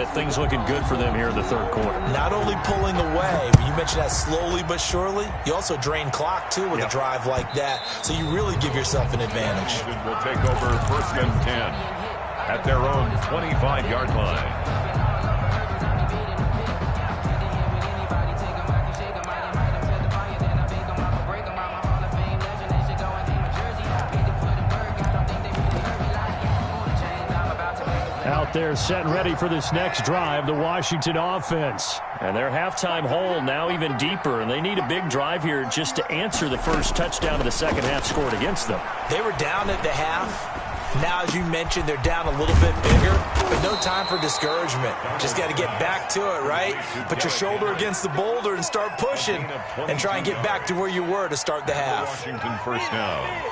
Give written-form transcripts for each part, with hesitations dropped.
bit. Things looking good for them here in the third quarter. Not only pulling away, but you mentioned that slowly but surely. You also drain clock, too, with a drive like that. So you really give yourself an advantage. Will take over first and 10 at their own 25-yard line. Out there set and ready for this next drive, the Washington offense. And their halftime hole now even deeper, and they need a big drive here just to answer the first touchdown of the second half scored against them. They were down at the half. Now, as you mentioned, they're down a little bit bigger, but no time for discouragement. Just got to get back to it, right? Put your shoulder against the boulder and start pushing and try and get back to where you were to start the half. Washington first down.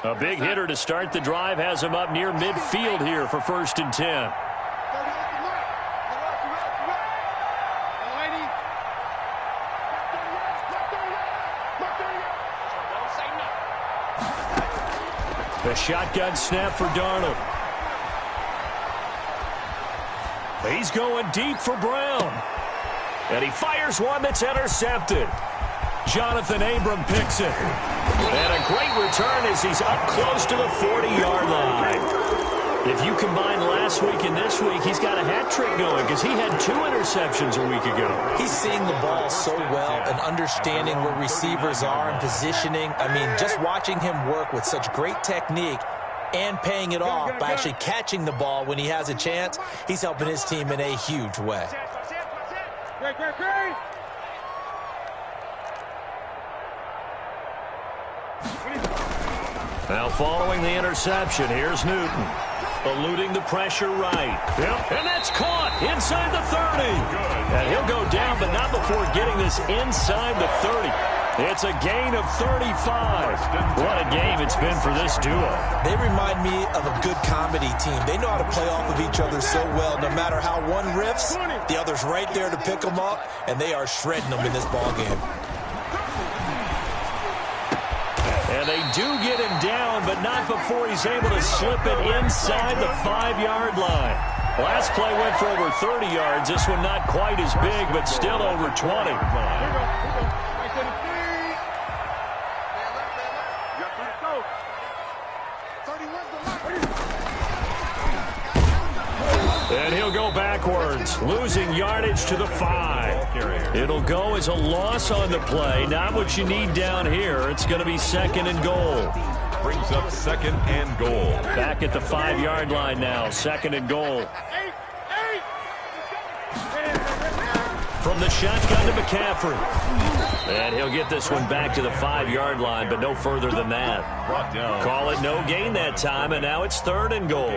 A big hitter to start the drive has him up near midfield here for first and 10. The shotgun snap for Darnold. He's going deep for Brown. And he fires one that's intercepted. Jonathan Abram picks it. And a great return as he's up close to the 40-yard line. If you combine last week and this week, he's got a hat trick going because he had 2 interceptions a week ago. He's seeing the ball so well and understanding where receivers are and positioning. I mean, just watching him work with such great technique and paying it off by actually catching the ball when he has a chance, he's helping his team in a huge way. Now following the interception, here's Newton. Eluding the pressure right. Yep. And that's caught inside the 30. And he'll go down, but not before getting this inside the 30. It's a gain of 35. What a game it's been for this duo. They remind me of a good comedy team. They know how to play off of each other so well. No matter how one riffs, the other's right there to pick them up, and they are shredding them in this ballgame. And they do get him down, but not before he's able to slip it inside the 5-yard line. Last play went for over 30 yards. This one not quite as big, but still over 20. And he'll go backwards, losing yardage to the 5. It'll go as a loss on the play. Not what you need down here. It's going to be second and goal. Brings up second and goal. Back at the 5-yard line now, second and goal. From the shotgun to McCaffrey. And he'll get this one back to the 5-yard line, but no further than that. Call it no gain that time, and now it's third and goal.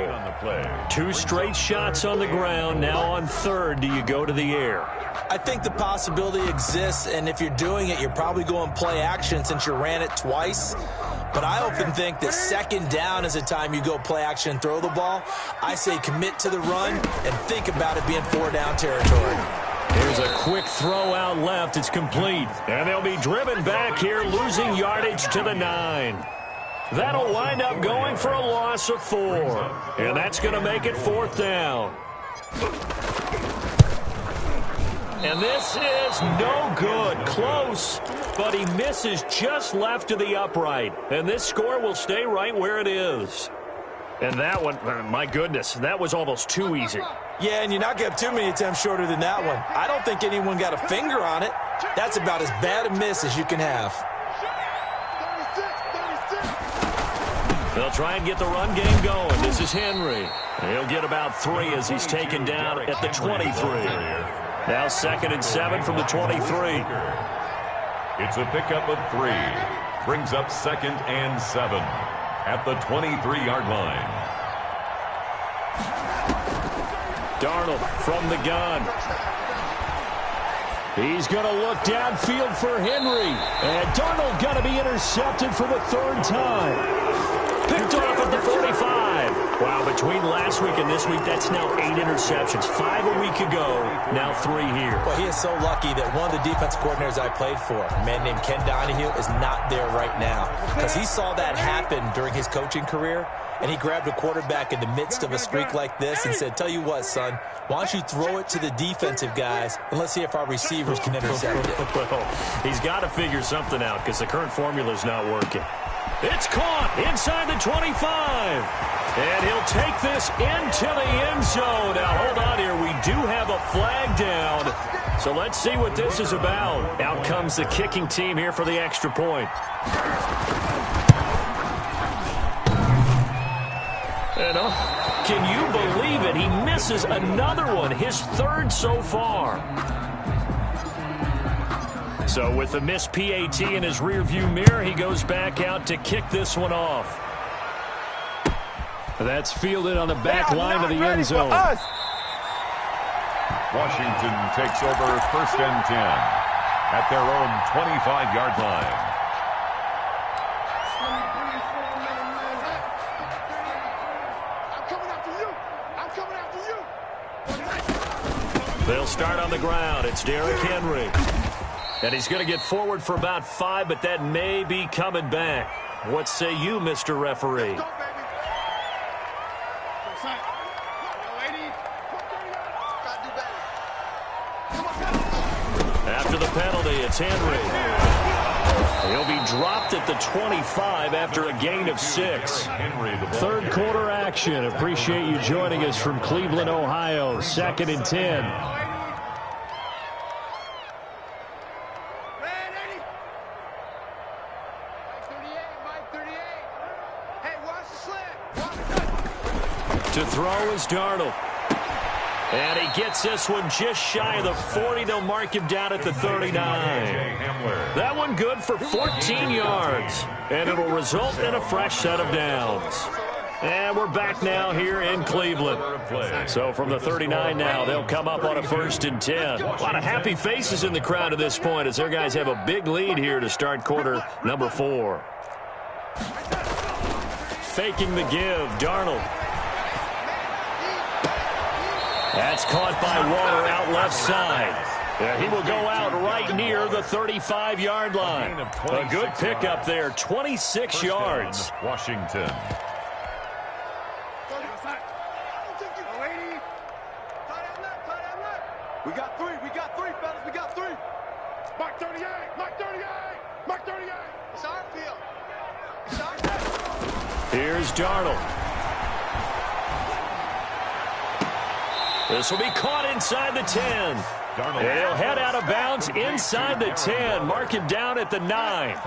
2 straight shots on the ground. Now on third, do you go to the air? I think the possibility exists, and if you're doing it, you're probably going play action since you ran it twice. But I often think that second down is the time you go play action and throw the ball. I say commit to the run and think about it being 4-down territory. Here's a quick throw out left. It's complete. And they'll be driven back here, losing yardage to the 9. That'll wind up going for a loss of 4. And that's going to make it 4th down. And this is no good. Close, but he misses just left to the upright. And this score will stay right where it is. And that one, my goodness, that was almost too easy. Yeah, and you're not going to have too many attempts shorter than that one. I don't think anyone got a finger on it. That's about as bad a miss as you can have. They'll try and get the run game going. This is Henry. He'll get about 3 as he's taken down at the 23. Now second and 7 from the 23. It's a pickup of 3. Brings up second and 7 at the 23-yard line. Darnold from the gun. He's going to look downfield for Henry. And Darnold going to be intercepted for the 3rd time. Picked off at the 45. Wow, between last week and this week, that's now 8 interceptions. 5 a week ago, now 3 here. Well, he is so lucky that one of the defense coordinators I played for, a man named Ken Donahue, is not there right now. Because he saw that happen during his coaching career, and he grabbed a quarterback in the midst of a streak like this and said, tell you what, son, why don't you throw it to the defensive guys, and let's see if our receivers can intercept it. Well, he's got to figure something out because the current formula is not working. It's caught inside the 25. And he'll take this into the end zone. Now, hold on here. We do have a flag down. So let's see what this is about. Out comes the kicking team here for the extra point. And, can you believe it? He misses another one, his 3rd so far. So with the missed PAT in his rearview mirror, he goes back out to kick this one off. That's fielded on the back line of the end zone. Washington takes over 1st and 10 at their own 25-yard line. They'll start on the ground. It's Derrick Henry. And he's going to get forward for about 5, but that may be coming back. What say you, Mr. Referee? After the penalty, it's Henry. He'll be dropped at the 25 after a gain of 6. 3rd quarter action. Appreciate you joining us from Cleveland, Ohio. 2nd and 10. To throw is Darnold. And he gets this one just shy of the 40. They'll mark him down at the 39. That one good for 14 yards. And it'll result in a fresh set of downs. And we're back now here in Cleveland. So from the 39 now, they'll come up on a 1st and 10. A lot of happy faces in the crowd at this point as their guys have a big lead here to start quarter number 4. Faking the give, Darnold. That's caught by Waller out left side. He will go out right near the 35-yard line. A good pickup there, 26 yards. Washington. We got 3, fellas, we got 3. Mark 38, Mark 38, Mark 38. It's our field. It's our field. Here's Darnold. This will be caught inside the 10. He'll head out of bounds inside the 10. Mark him down at the 9.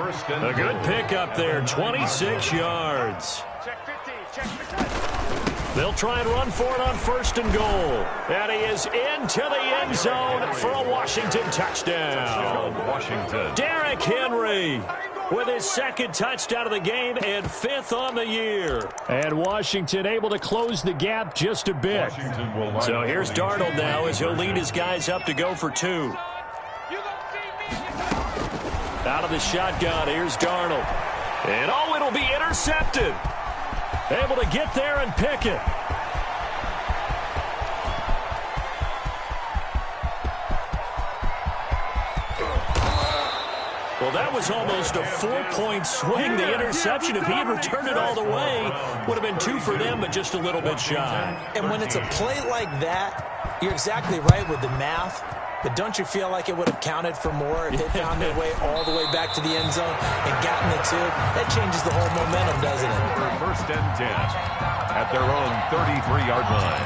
A good pickup there, 26 yards. Check 15, check 15. They'll try and run for it on 1st and goal. And he is into the end zone for a Washington touchdown. Washington. Derrick Henry with his 2nd touchdown of the game and 5th on the year. And Washington able to close the gap just a bit. So here's Darnold now as he'll lead his guys up to go for 2. Out of the shotgun, here's Darnold. And it'll be intercepted. Able to get there and pick it. Well, that was almost a 4-point swing. The interception, if he had returned it all the way, would have been 2 for them, but just a little bit shy. And when it's a play like that, you're exactly right with the math. But don't you feel like it would have counted for more if they found their way all the way back to the end zone and gotten the 2? That changes the whole momentum, doesn't it? 1st and 10 at their own 33-yard line.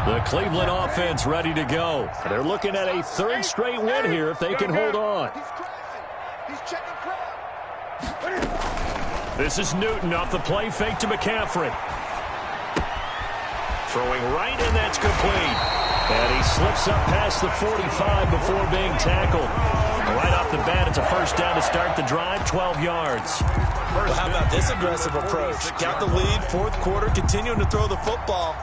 The Cleveland offense ready to go. They're looking at a 3rd straight win here if they can hold on. This is Newton off the play fake to McCaffrey. Throwing right, and that's complete. And he slips up past the 45 before being tackled. Right off the bat, it's a first down to start the drive, 12 yards. Well, how about this aggressive approach? Got the lead, fourth quarter, continuing to throw the football.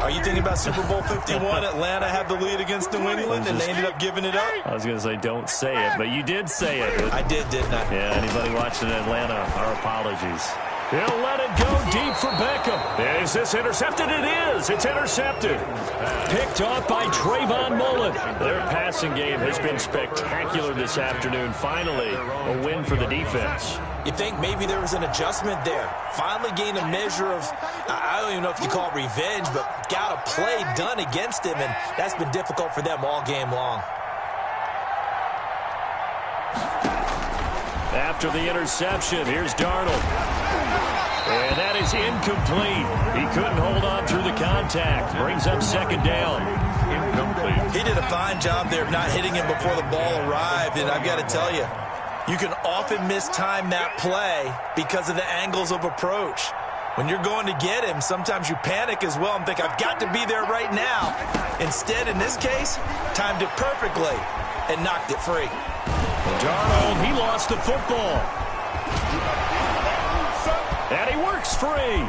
Are you thinking about Super Bowl 51? Atlanta had the lead against New England, and they ended up giving it up? I was going to say don't say it, but you did say it. I did, didn't I? Yeah, anybody watching Atlanta, our apologies. He'll let it go deep for Beckham. Is this intercepted? It is. It's intercepted. Picked off by Trayvon Mullen. Their passing game has been spectacular this afternoon. Finally, a win for the defense. You think maybe there was an adjustment there. Finally gained a measure of, I don't even know if you call it revenge, but got a play done against him, and that's been difficult for them all game long. After the interception, here's Darnold. And that is incomplete. He couldn't hold on through the contact. Brings up second down. Incomplete. He did a fine job there of not hitting him before the ball arrived, and I've got to tell you, you can often mistime that play because of the angles of approach. When you're going to get him, sometimes you panic as well and think, I've got to be there right now. Instead, in this case, timed it perfectly and knocked it free. Darnold, he lost the football. And he works free.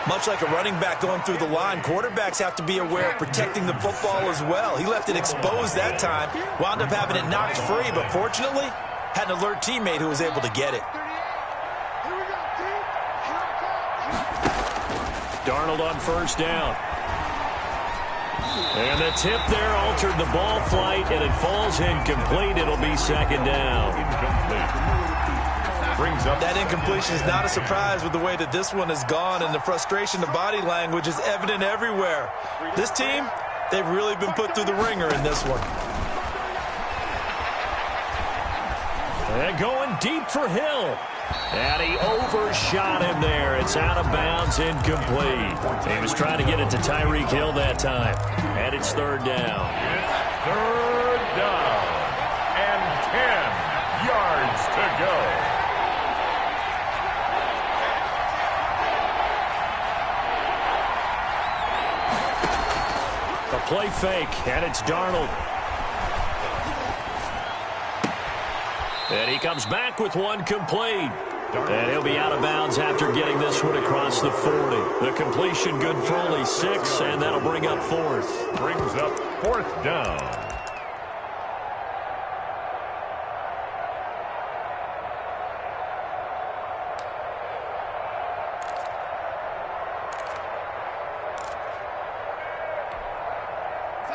Much like a running back going through the line, quarterbacks have to be aware of protecting the football as well. He left it exposed that time, wound up having it knocked free, but fortunately, had an alert teammate who was able to get it. Darnold on first down. And the tip there altered the ball flight, and it falls incomplete. It'll be second down. Brings up that incompletion is not a surprise with the way that this one has gone, and the frustration, the body language is evident everywhere. This team, they've really been put through the ringer in this one. And going deep for Hill. And he overshot him there. It's out of bounds, incomplete. He was trying to get it to Tyreek Hill that time. And it's third down. It's third down. And 10 yards to go. A play fake, and it's Darnold. And he comes back with one complete. And he'll be out of bounds after getting this one across the 40. The completion good for only 6, and that'll bring up fourth. Brings up fourth down.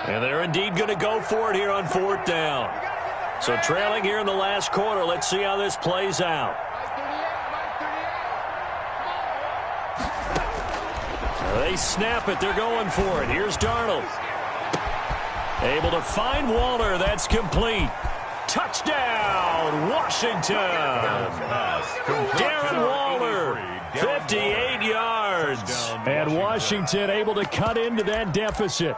And they're indeed going to go for it here on fourth down. So trailing here in the last quarter. Let's see how this plays out. They snap it. They're going for it. Here's Darnold. Able to find Waller. That's complete. Touchdown, Washington. Darren Waller, 58 yards. And Washington able to cut into that deficit.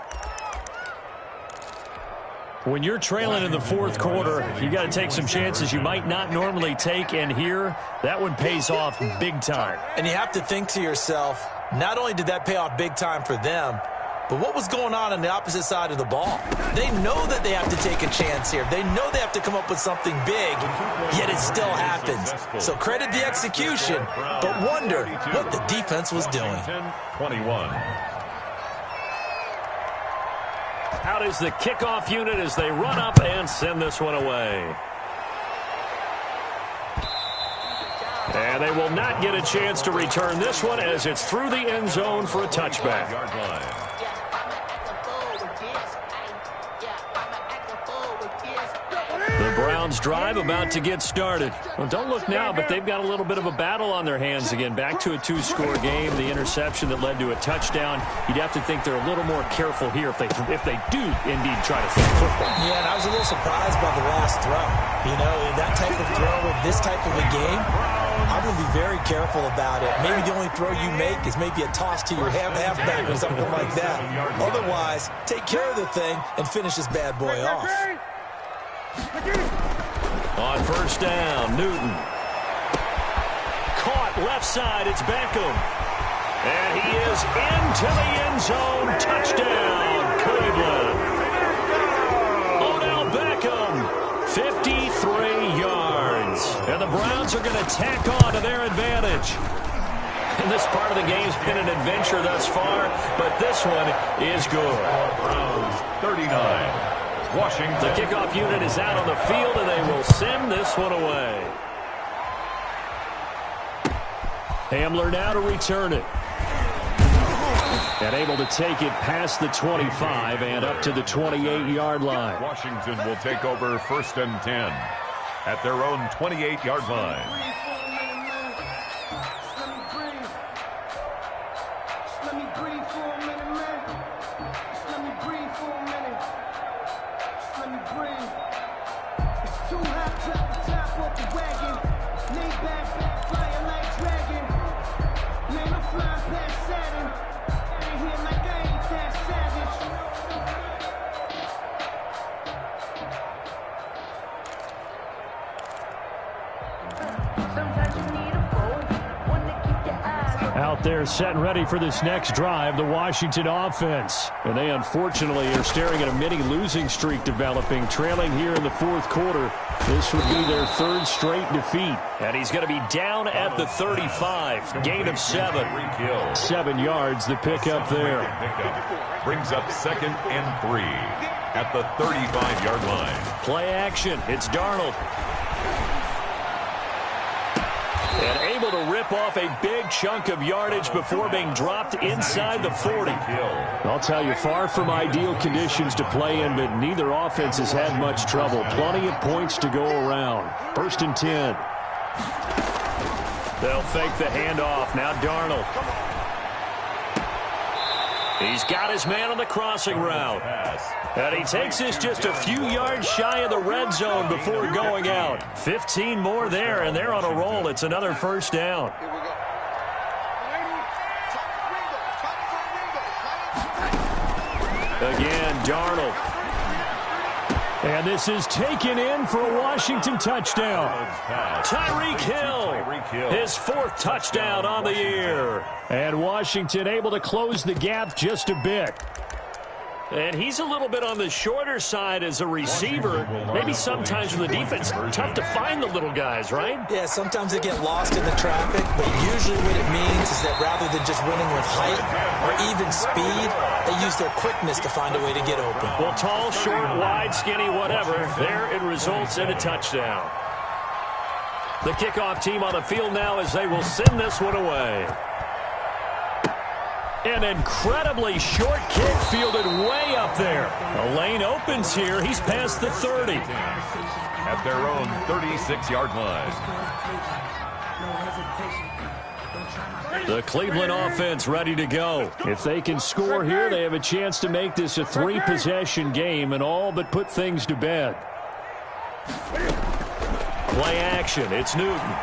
When you're trailing in the fourth quarter, you got to take some chances you might not normally take, and here, that one pays off big time. And you have to think to yourself, not only did that pay off big time for them, but what was going on the opposite side of the ball? They know that they have to take a chance here. They know they have to come up with something big, yet it still happens. So credit the execution, but wonder what the defense was doing. 21. Out is the kickoff unit as they run up and send this one away. And they will not get a chance to return this one as it's through the end zone for a touchback. The Browns drive about to get started. Well, don't look now, but they've got a little bit of a battle on their hands again. Back to a 2-score game. The interception that led to a touchdown. You'd have to think they're a little more careful here if they do indeed try to throw football. Yeah, and I was a little surprised by the last throw. You know, that type of throw with this type of a game, I'm going to be very careful about it. Maybe the only throw you make is maybe a toss to your halfback or something like that. Otherwise, take care of the thing and finish this bad boy off. On first down, Newton. Caught left side, it's Beckham. And he is into the end zone. Touchdown, Cleveland. 53 yards. And the Browns are going to tack on to their advantage. And this part of the game's been an adventure thus far, but this one is good. Browns 39. Washington. The kickoff unit is out on the field, and they will send this one away. Hamler now to return it. And able to take it past the 25 and up to the 28-yard line. Washington will take over 1st and 10 at their own 28-yard line. Out there set and ready for this next drive, the Washington offense. And they unfortunately are staring at a mini losing streak developing, trailing here in the fourth quarter. This would be their 3rd straight defeat. And he's going to be down at the 35. Gain of 7. 7 yards, the pickup there. Brings up 2nd and 3 at the 35-yard line. Play action. It's Darnold. And able to rip off a big chunk of yardage before being dropped inside the 40. I'll tell you, far from ideal conditions to play in, but neither offense has had much trouble. Plenty of points to go around. 1st and 10. They'll fake the handoff. Now Darnold. He's got his man on the crossing route. And he takes this just a few yards shy of the red zone before going out. 15 more there, and they're on a roll. It's another 1st down. Again, Darnold. And this is taken in for a Washington touchdown. Tyreek Hill, his 4th touchdown on the year. And Washington able to close the gap just a bit. And he's a little bit on the shorter side as a receiver. Maybe sometimes with the defense, tough to find the little guys, right? Yeah, sometimes they get lost in the traffic, but usually what it means is that rather than just winning with height or even speed, they use their quickness to find a way to get open. Well, tall, short, wide, skinny, whatever, there it results in a touchdown. The kickoff team on the field now as they will send this one away. An incredibly short kick fielded way up there. A lane opens here. He's past the 30. At their own 36-yard line. The Cleveland offense ready to go. If they can score here, they have a chance to make this a 3-possession game and all but put things to bed. Play action. It's Newton.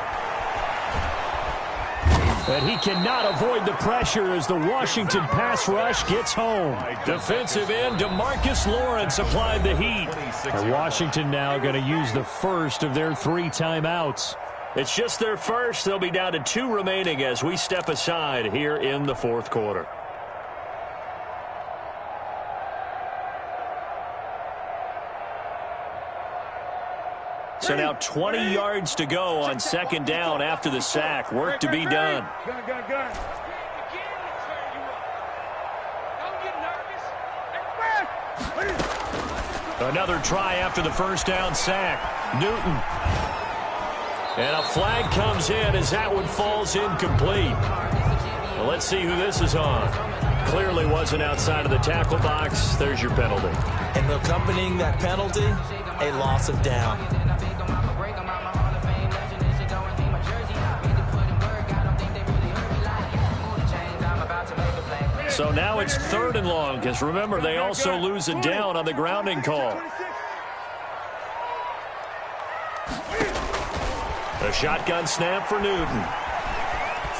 And he cannot avoid the pressure as the Washington pass rush gets home. Defensive end DeMarcus Lawrence applied the heat. And Washington now going to use the first of their 3 timeouts. It's just their first. They'll be down to 2 remaining as we step aside here in the fourth quarter. So now 20 yards to go on 2nd down after the sack. Work to be done. Another try after the 1st down sack. Newton. And a flag comes in as that one falls incomplete. Well, let's see who this is on. Clearly wasn't outside of the tackle box. There's your penalty. And accompanying that penalty, a loss of down. So now it's 3rd and long, because remember, they also lose a down on the grounding call. A shotgun snap for Newton.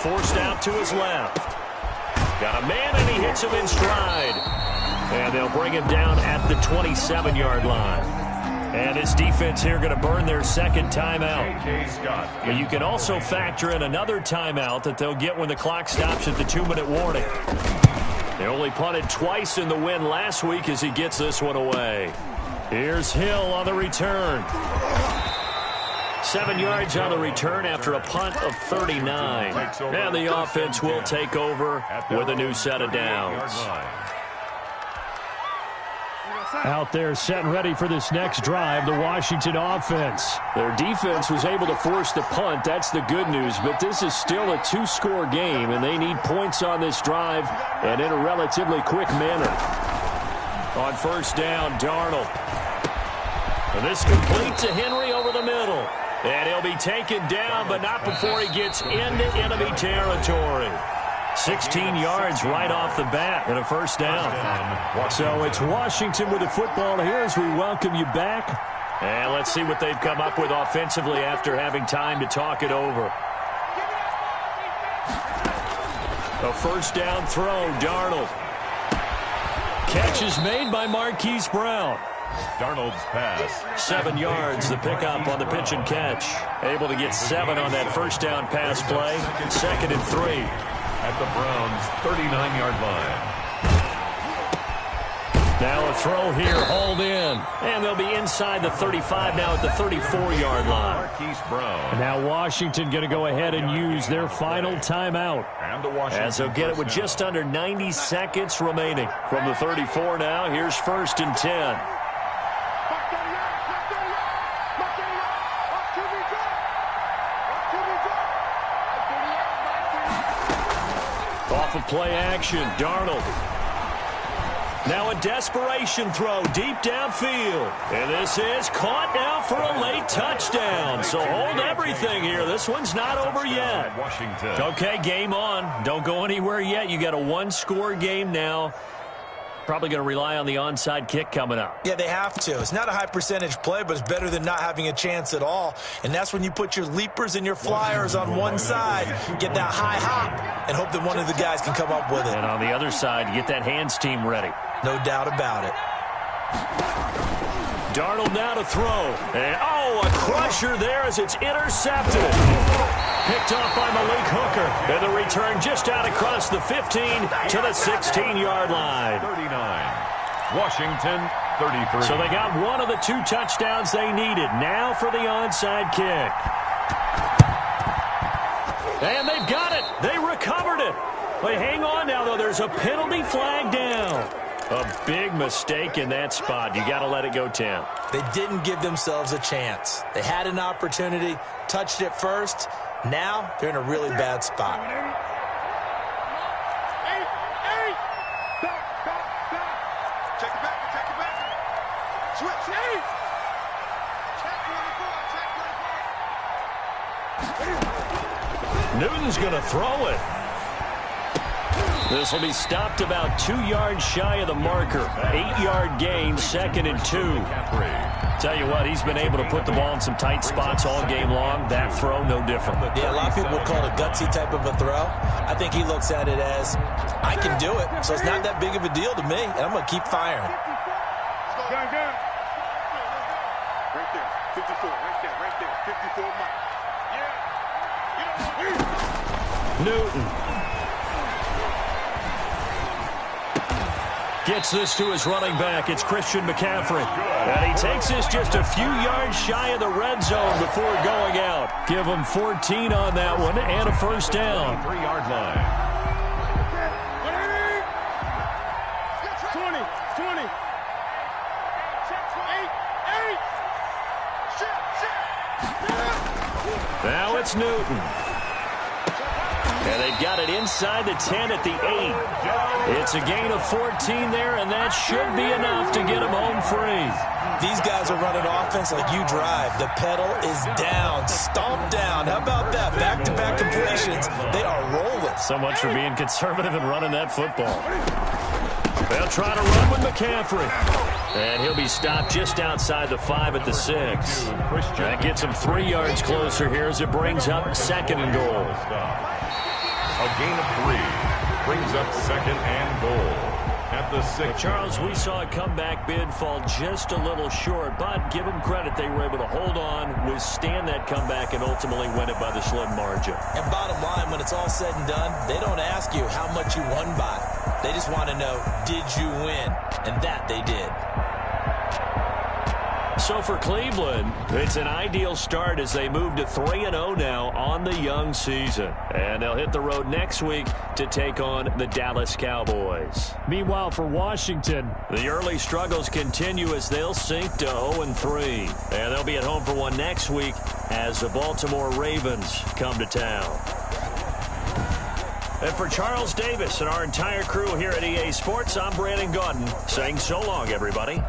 Forced out to his left. Got a man, and he hits him in stride. And they'll bring him down at the 27-yard line. And this defense here going to burn their 2nd timeout. But you can also factor in another timeout that they'll get when the clock stops at the 2-minute warning. They only punted twice in the win last week as he gets this one away. Here's Hill on the return. 7 yards on the return after a punt of 39. And the offense will take over with a new set of downs. Out there set and ready for this next drive, the Washington offense. Their defense was able to force the punt. That's the good news. But this is still a 2-score game, and they need points on this drive and in a relatively quick manner. On first down, Darnold. And this complete to Henry over the middle. And he'll be taken down, but not before he gets into enemy territory. 16 yards right off the bat and a first down. So it's Washington with the football here as we welcome you back. And let's see what they've come up with offensively after having time to talk it over. A first down throw, Darnold. Catch is made by Marquise Brown. Darnold's pass. 7 yards, the pickup on the pitch and catch. Able to get 7 on that first down pass play. 2nd and 3. At the Browns' 39-yard line. Now a throw here, hauled in. And they'll be inside the 35 now at the 34-yard line. Marquise Brown. And now Washington going to go ahead and use their final timeout. And the Washington as they'll get it with just under 90 seconds remaining. From the 34 now, here's 1st and 10. Off of play action, Darnold. Now a desperation throw deep downfield. And this is caught now for a late touchdown. So hold everything here. This one's not over yet. Washington. Okay, game on. Don't go anywhere yet. You got a 1-score game now. Probably going to rely on the onside kick coming up. Yeah, they have to. It's not a high percentage play, but it's better than not having a chance at all. And that's when you put your leapers and your flyers on one side, get that high hop, and hope that one of the guys can come up with it. And on the other side, you get that hands team ready. No doubt about it. Darnold now to throw. And, a crusher there as it's intercepted. Picked off by Malik Hooker. And the return just out across the 15 to the 16-yard line. 39. Washington, 33. So they got one of the 2 touchdowns they needed. Now for the onside kick. And they've got it. They recovered it. But hang on now, though. There's a penalty flag down. A big mistake in that spot. You got to let it go 10. They didn't give themselves a chance. They had an opportunity, touched it first. Now they're in a really bad spot. Check it back. Switch. Check 24. Newton's going to throw it. This will be stopped about 2 yards shy of the marker. 8-yard gain, 2nd and 2. Tell you what, he's been able to put the ball in some tight spots all game long. That throw, no different. Yeah, a lot of people would call it a gutsy type of a throw. I think he looks at it as, I can do it, so it's not that big of a deal to me, and I'm going to keep firing. Right there, 54, right there, 54 Mike. Yeah. Newton. Gets this to his running back. It's Christian McCaffrey. And he takes this just a few yards shy of the red zone before going out. Give him 14 on that one and a first down. 3-yard line. 20. Now it's Newton. And they've got it inside the 10 at the 8. It's a gain of 14 there, and that should be enough to get them home free. These guys are running offense like you drive. The pedal is down, stomp down. How about that? Back-to-back completions. They are rolling. So much for being conservative and running that football. They'll try to run with McCaffrey. And he'll be stopped just outside the 5 at the 6. That gets him 3 yards closer here as it brings up 2nd and goal. A gain of 3 brings up 2nd and goal at the 6. Charles, we saw a comeback bid fall just a little short, but give them credit. They were able to hold on, withstand that comeback, and ultimately win it by the slim margin. And bottom line, when it's all said and done, they don't ask you how much you won by. They just want to know, did you win? And that they did. So for Cleveland, it's an ideal start as they move to 3-0 now on the young season. And they'll hit the road next week to take on the Dallas Cowboys. Meanwhile, for Washington, the early struggles continue as they'll sink to 0-3. And they'll be at home for one next week as the Baltimore Ravens come to town. And for Charles Davis and our entire crew here at EA Sports, I'm Brandon Gaudin saying so long, everybody.